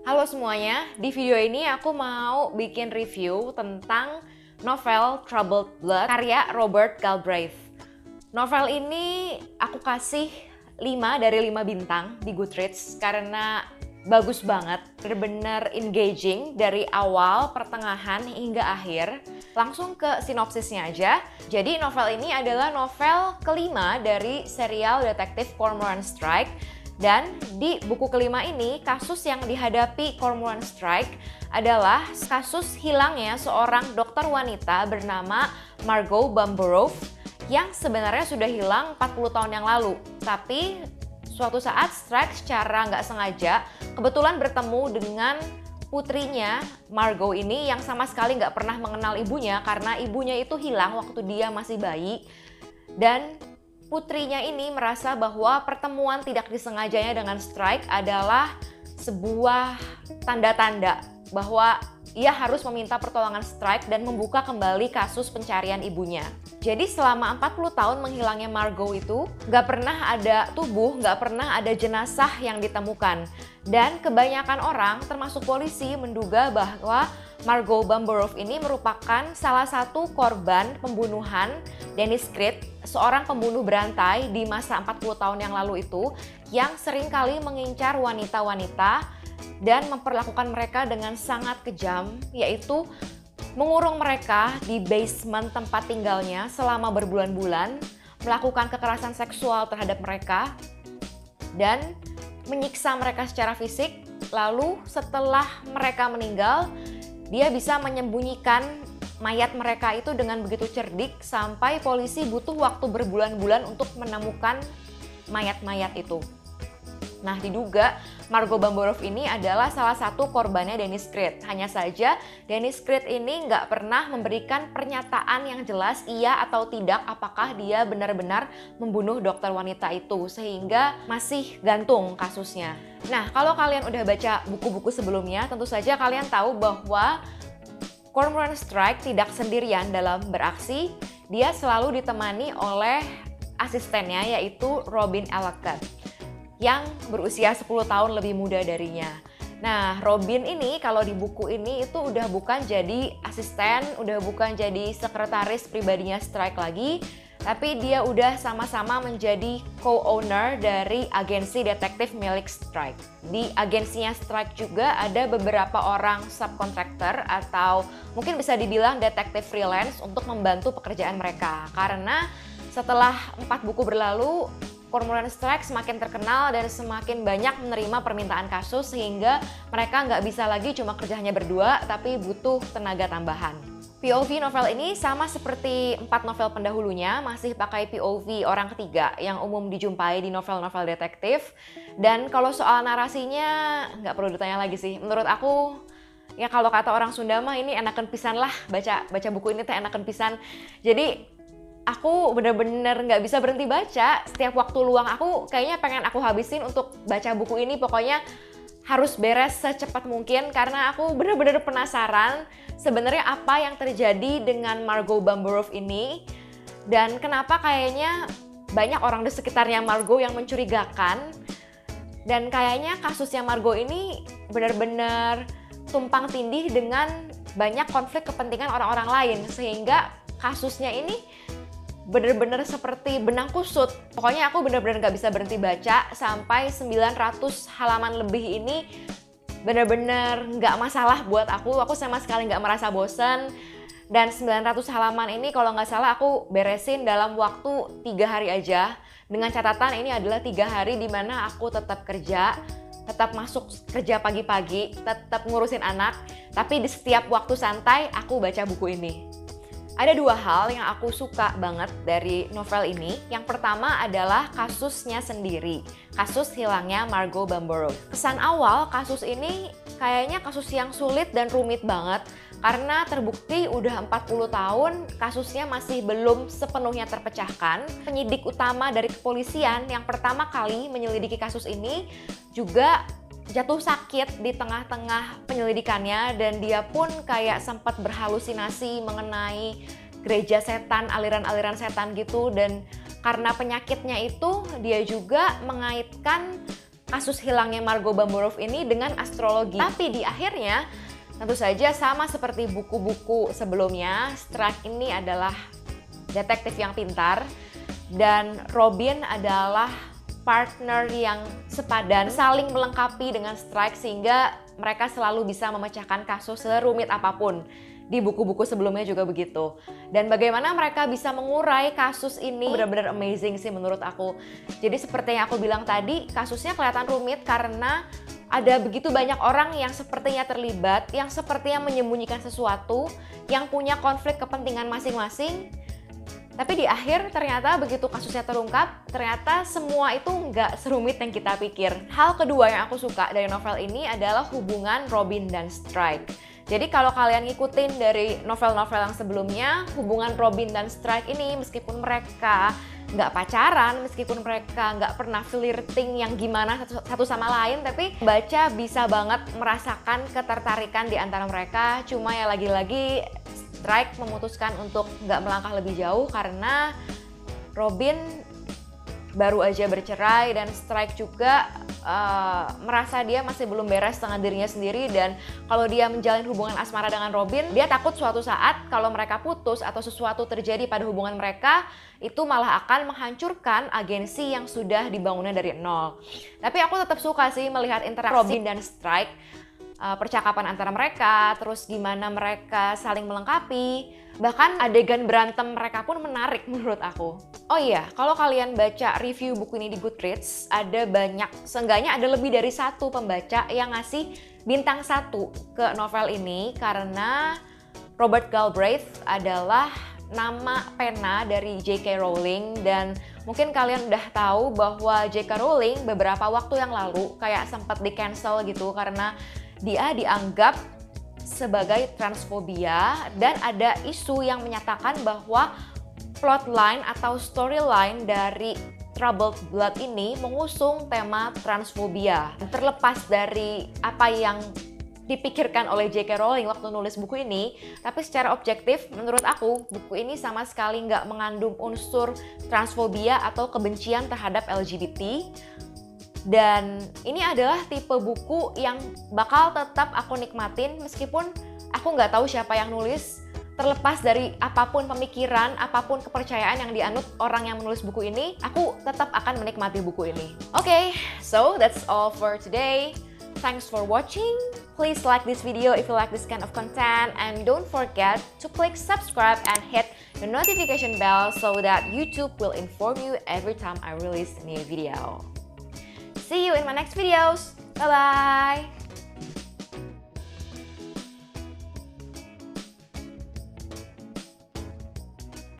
Halo semuanya, di video ini aku mau bikin review tentang novel Troubled Blood karya Robert Galbraith. Novel ini aku kasih 5 dari 5 bintang di Goodreads karena bagus banget, bener-bener engaging dari awal, pertengahan hingga akhir. Langsung ke sinopsisnya aja. Jadi novel ini adalah novel kelima dari serial detektif Cormoran Strike. Dan di buku kelima ini, kasus yang dihadapi Cormoran Strike adalah kasus hilangnya seorang dokter wanita bernama Margot Bamborough yang sebenarnya sudah hilang 40 tahun yang lalu. Tapi suatu saat Strike secara nggak sengaja kebetulan bertemu dengan putrinya Margot ini yang sama sekali nggak pernah mengenal ibunya karena ibunya itu hilang waktu dia masih bayi. Dan putrinya ini merasa bahwa pertemuan tidak disengajanya dengan Strike adalah sebuah tanda-tanda bahwa ia harus meminta pertolongan Strike dan membuka kembali kasus pencarian ibunya. Jadi selama 40 tahun menghilangnya Margot itu, nggak pernah ada tubuh, nggak pernah ada jenazah yang ditemukan. Dan kebanyakan orang, termasuk polisi, menduga bahwa Margot Bamborough ini merupakan salah satu korban pembunuhan Dennis Creed, seorang pembunuh berantai di masa 40 tahun yang lalu itu, yang seringkali mengincar wanita-wanita dan memperlakukan mereka dengan sangat kejam, yaitu mengurung mereka di basement tempat tinggalnya selama berbulan-bulan, melakukan kekerasan seksual terhadap mereka, dan menyiksa mereka secara fisik. Lalu setelah mereka meninggal, dia bisa menyembunyikan mayat mereka itu dengan begitu cerdik sampai polisi butuh waktu berbulan-bulan untuk menemukan mayat-mayat itu. Nah, diduga Margot Bamborough ini adalah salah satu korbannya Dennis Creed. Hanya saja Dennis Creed ini nggak pernah memberikan pernyataan yang jelas iya atau tidak apakah dia benar-benar membunuh dokter wanita itu, sehingga masih gantung kasusnya. Nah, kalau kalian udah baca buku-buku sebelumnya, tentu saja kalian tahu bahwa Cormoran Strike tidak sendirian dalam beraksi. Dia selalu ditemani oleh asistennya, yaitu Robin Ellacott, yang berusia 10 tahun lebih muda darinya. Nah, Robin ini kalau di buku ini itu udah bukan jadi asisten, udah bukan jadi sekretaris pribadinya Strike lagi, tapi dia udah sama-sama menjadi co-owner dari agensi detektif milik Strike. Di agensinya Strike juga ada beberapa orang subkontraktor atau mungkin bisa dibilang detektif freelance untuk membantu pekerjaan mereka. Karena setelah 4 buku berlalu, Cormoran Strike semakin terkenal dan semakin banyak menerima permintaan kasus sehingga mereka nggak bisa lagi cuma kerja hanya berdua tapi butuh tenaga tambahan. POV novel ini sama seperti 4 novel pendahulunya, masih pakai POV orang ketiga yang umum dijumpai di novel-novel detektif. Dan kalau soal narasinya nggak perlu ditanya lagi sih, menurut aku ya kalau kata orang Sunda mah ini enakan pisan lah, baca buku ini teh enakan pisan. Jadi aku bener-bener nggak bisa berhenti baca. Setiap waktu luang aku kayaknya pengen aku habisin untuk baca buku ini. Pokoknya harus beres secepat mungkin karena aku bener-bener penasaran sebenarnya apa yang terjadi dengan Margot Bamborough ini dan kenapa kayaknya banyak orang di sekitarnya Margot yang mencurigakan dan kayaknya kasusnya Margot ini bener-bener tumpang tindih dengan banyak konflik kepentingan orang-orang lain sehingga kasusnya ini bener-bener seperti benang kusut. Pokoknya aku bener-bener gak bisa berhenti baca sampai 900 halaman lebih ini bener-bener gak masalah buat aku. Aku sama sekali gak merasa bosan. Dan 900 halaman ini kalau gak salah aku beresin dalam waktu 3 hari aja. Dengan catatan ini adalah 3 hari dimana aku tetap kerja, tetap masuk kerja pagi-pagi, tetap ngurusin anak. Tapi di setiap waktu santai aku baca buku ini. Ada 2 hal yang aku suka banget dari novel ini. Yang pertama adalah kasusnya sendiri, kasus hilangnya Margot Bamborough. Kesan awal kasus ini kayaknya kasus yang sulit dan rumit banget karena terbukti udah 40 tahun kasusnya masih belum sepenuhnya terpecahkan. Penyidik utama dari kepolisian yang pertama kali menyelidiki kasus ini juga jatuh sakit di tengah-tengah penyelidikannya dan dia pun kayak sempat berhalusinasi mengenai gereja setan, aliran-aliran setan gitu dan karena penyakitnya itu dia juga mengaitkan kasus hilangnya Margot Bamburov ini dengan astrologi. Tapi di akhirnya, tentu saja sama seperti buku-buku sebelumnya, Strike ini adalah detektif yang pintar dan Robin adalah partner yang sepadan, saling melengkapi dengan Strike sehingga mereka selalu bisa memecahkan kasus serumit apapun. Di buku-buku sebelumnya juga begitu. Dan bagaimana mereka bisa mengurai kasus ini benar-benar amazing sih menurut aku. Jadi seperti yang aku bilang tadi, kasusnya kelihatan rumit karena ada begitu banyak orang yang sepertinya terlibat, yang sepertinya menyembunyikan sesuatu, yang punya konflik kepentingan masing-masing. Tapi di akhir ternyata begitu kasusnya terungkap, ternyata semua itu nggak serumit yang kita pikir. Hal kedua yang aku suka dari novel ini adalah hubungan Robin dan Strike. Jadi kalau kalian ngikutin dari novel-novel yang sebelumnya, hubungan Robin dan Strike ini meskipun mereka nggak pacaran, meskipun mereka nggak pernah flirting yang gimana satu sama lain, tapi baca bisa banget merasakan ketertarikan di antara mereka. Cuma ya lagi-lagi Strike memutuskan untuk nggak melangkah lebih jauh karena Robin baru aja bercerai dan Strike juga merasa dia masih belum beres dengan dirinya sendiri, dan kalau dia menjalin hubungan asmara dengan Robin, dia takut suatu saat kalau mereka putus atau sesuatu terjadi pada hubungan mereka, itu malah akan menghancurkan agensi yang sudah dibangunnya dari nol. Tapi aku tetap suka sih melihat interaksi Robin dan Strike, percakapan antara mereka, terus gimana mereka saling melengkapi. Bahkan adegan berantem mereka pun menarik menurut aku. Oh iya, kalau kalian baca review buku ini di Goodreads, ada banyak, seenggaknya ada lebih dari satu pembaca yang ngasih bintang 1 ke novel ini karena Robert Galbraith adalah nama pena dari J.K. Rowling, dan mungkin kalian udah tahu bahwa J.K. Rowling beberapa waktu yang lalu kayak sempat di-cancel gitu karena dia dianggap sebagai transfobia, dan ada isu yang menyatakan bahwa plotline atau storyline dari Troubled Blood ini mengusung tema transfobia. Terlepas dari apa yang dipikirkan oleh J.K. Rowling waktu nulis buku ini, tapi secara objektif menurut aku buku ini sama sekali nggak mengandung unsur transfobia atau kebencian terhadap LGBT. Dan ini adalah tipe buku yang bakal tetap aku nikmatin meskipun aku nggak tahu siapa yang nulis. Terlepas dari apapun pemikiran, apapun kepercayaan yang dianut orang yang menulis buku ini, aku tetap akan menikmati buku ini. Okay, so that's all for today. Thanks for watching. Please like this video if you like this kind of content, and don't forget to click subscribe and hit the notification bell so that YouTube will inform you every time I release a new video. See you in my next videos. Bye-bye!